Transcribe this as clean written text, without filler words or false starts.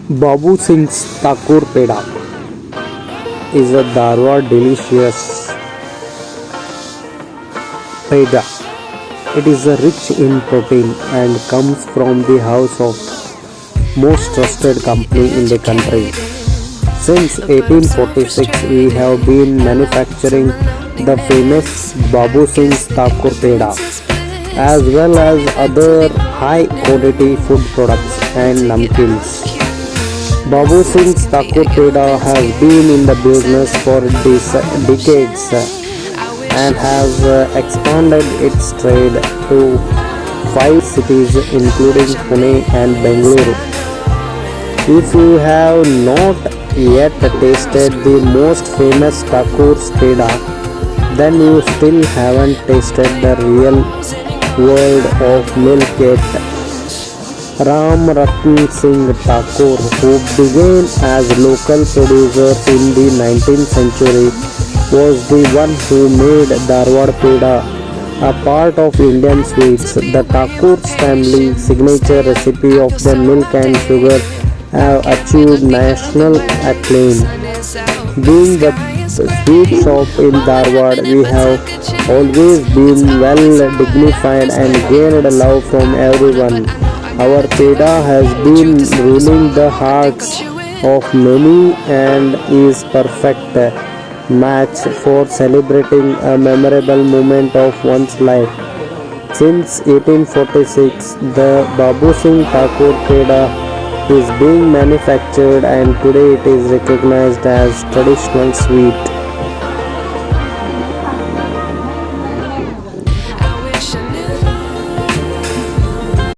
Babusingh's Thakur Pedha is a Dharwad delicious Pedha. It is rich in protein and comes from the house of most trusted company in the country. Since 1846, we have been manufacturing the famous Babusingh Thakur Pedha, as well as other high quality food products and namkeens. Babusingh Thakur Pedha has been in the business for decades and has expanded its trade to 5 cities including Pune and Bengaluru. If you have not yet tasted the most famous Thakur's Pedha, then you still haven't tasted the real world of milk yet. Ramratansingh Thakur, who began as local producer in the 19th century, was the one who made Dharwad Pedha a part of Indian sweets. The Thakur's family signature recipe of the milk and sugar have achieved national acclaim. Being the sweet shop in Dharwad, we have always been well dignified and gained love from everyone. Our Pedha has been ruling the hearts of many and is perfect match for celebrating a memorable moment of one's life. Since 1846, the Babusingh Thakur Pedha is being manufactured and today it is recognized as traditional sweet.